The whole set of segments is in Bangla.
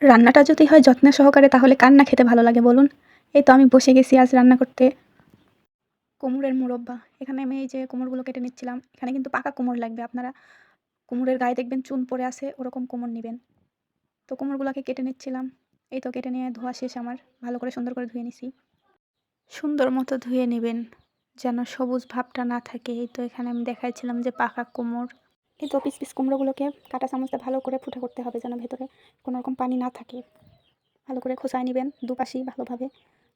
রান্নাটা যদি হয় যত্ন সহকারে তাহলে কার না খেতে ভালো লাগে বলুন? এই তো আমি বসে গেছি আজ রান্না করতে। কুমড়োর মুরব্বা। এখানে আমি এই যে কুমড়োগুলো কেটে নিচ্ছিলাম। এখানে কিন্তু পাকা কুমড় লাগবে। আপনারা কুমড়োর গায়ে দেখবেন চুন পড়ে আছে ওরকম কুমড় নিবেন। তো কুমড়োগুলাকে কেটে নিচ্ছিলাম। এই তো কেটে নিয়ে ধোয়া শেষ আমার। ভালো করে সুন্দর করে ধুয়ে নিছি। সুন্দর মতো ধুয়ে নিবেন যেন সবুজ ভাবটা না থাকে। এই তো এখানে আমি দেখাইছিলাম যে পাকা কুমড়। এই তো পিস পিস কুমড়োগুলোকে কাঁটা চামচে ভালো করে ফুটা করতে হবে যেন ভেতরে কোনো রকম পানি না থাকে। ভালো করে খোসায় নিবেন দুপাশেই ভালোভাবে।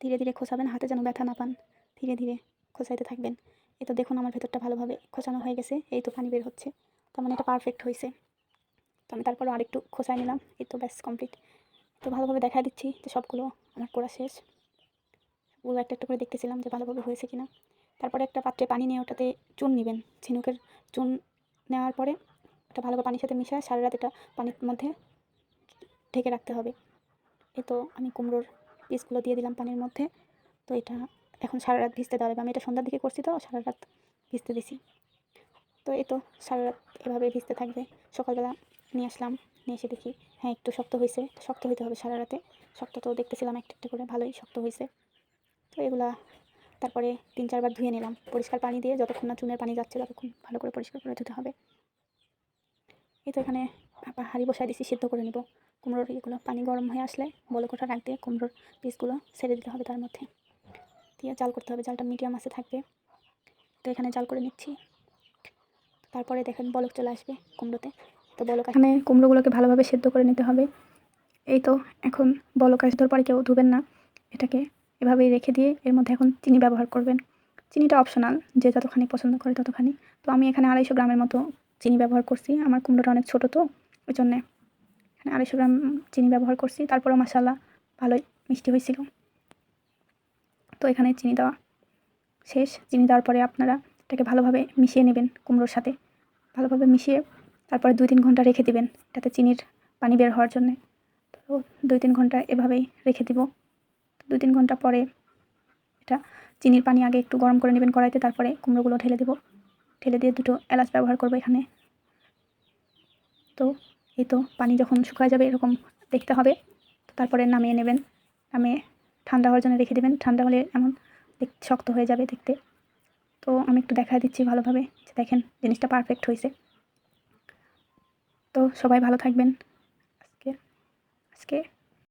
ধীরে ধীরে খোসাবেন, হাতে যেন ব্যথা না পান। ধীরে ধীরে খোসাইতে থাকবেন। এই তো দেখুন আমার ভেতরটা ভালোভাবে খোসানো হয়ে গেছে। এই তো পানি বের হচ্ছে। তার মানে এটা পারফেক্ট হয়েছে। তো আমি তারপরও আরেকটু খোসায় নিলাম। এই তো ব্যাস কমপ্লিট। তো ভালোভাবে দেখা দিচ্ছি যে সবগুলো আমার করা শেষ। সবগুলো একটা একটা করে দেখতেছিলাম যে ভালোভাবে হয়েছে কিনা। তারপরে একটা পাত্রে পানি নিয়ে ওটাতে চুন নেবেন। ঝিনুকের চুন নেওয়ার পরে ওটা ভালো করে পানির সাথে মিশিয়ে সারা রাত এটা পানির মধ্যে ঢেকে রাখতে হবে। এই তো আমি কুমড়োর পিসগুলো দিয়ে দিলাম পানির মধ্যে। তো এটা এখন সারা রাত ভিজতে দেওয়া হবে। আমি এটা সন্ধ্যার দিকে করছি তো সারা রাত ভিজতে দিছি। তো এই তো সারা রাত এভাবে ভিজতে থাকবে। সকালবেলা নিয়ে আসলাম, নিয়ে এসে দেখি হ্যাঁ একটু শক্ত হয়েছে। শক্ত হইতে হবে সারা রাতে। শক্ত তো দেখতেছিলাম একটা একটা করে ভালোই শক্ত হয়েছে। তো এগুলা তারপরে ৩-৪ বার ধুয়ে নিলাম পরিষ্কার পানি দিয়ে। যতক্ষণ না চুনের পানি যাচ্ছে ততক্ষণ ভালো করে পরিষ্কার করে ধুতে হবে। এই তো এখানে হাঁড়ি বসায় দিছি, সিদ্ধ করে নিব কুমড়োর এগুলো। পানি গরম হয়ে আসলে বলে কোটা রাখ দিয়ে কুমড়োর পিসগুলো ছেড়ে দিতে হবে তার মধ্যে দিয়ে জাল করতে হবে। জালটা মিডিয়াম আছে থাকবে। তো এখানে জাল করে নিচ্ছি। তারপরে দেখেন বলক চলে আসবে কুমড়োতে। তো বলক এখানে কুমড়োগুলোকে ভালোভাবে সেদ্ধ করে নিতে হবে। এই তো এখন বলক আসবার পরে কেউ ধুবেন না, এটাকে এভাবেই রেখে দিয়ে এর মধ্যে এখন চিনি ব্যবহার করবেন। চিনিটা অপশনাল, যে যতখানি পছন্দ করে ততখানি। তো আমি এখানে 250 গ্রামের মতো চিনি ব্যবহার করছি। আমার কুমড়োটা অনেক ছোটো তো ওই জন্যে এখানে 250 গ্রাম চিনি ব্যবহার করছি। তারপরেও মাশাআল্লাহ ভালোই মিষ্টি হয়েছিল। তো এখানে চিনি দেওয়া শেষ। চিনি দেওয়ার পরে আপনারা এটাকে ভালোভাবে মিশিয়ে নেবেন কুমড়োর সাথে। ভালোভাবে মিশিয়ে তারপরে 2-3 ঘন্টা রেখে দিবেন এটাতে চিনির পানি বের হওয়ার জন্যে। তো 2-3 ঘন্টা এভাবেই রেখে দিব। 2-3 ঘন্টা পরে এটা চিনির পানি আগে একটু গরম করে নেবেন কড়াইতে, তারপরে কুমড়োগুলো ঢেলে দেব। ঢেলে দিয়ে 2টো এলাচ ব্যবহার করবো এখানে। তো এই তো পানি যখন শুকায় যাবে এরকম দেখতে হবে। তারপরে নামিয়ে নেবেন। নামিয়ে ঠান্ডা হওয়ার জন্য রেখে দেবেন। ঠান্ডা হলে এমন শক্ত হয়ে যাবে দেখতে। তো আমি একটু দেখা দিচ্ছি ভালোভাবে যে দেখেন জিনিসটা পারফেক্ট হয়েছে। তো সবাই ভালো থাকবেন। আজকে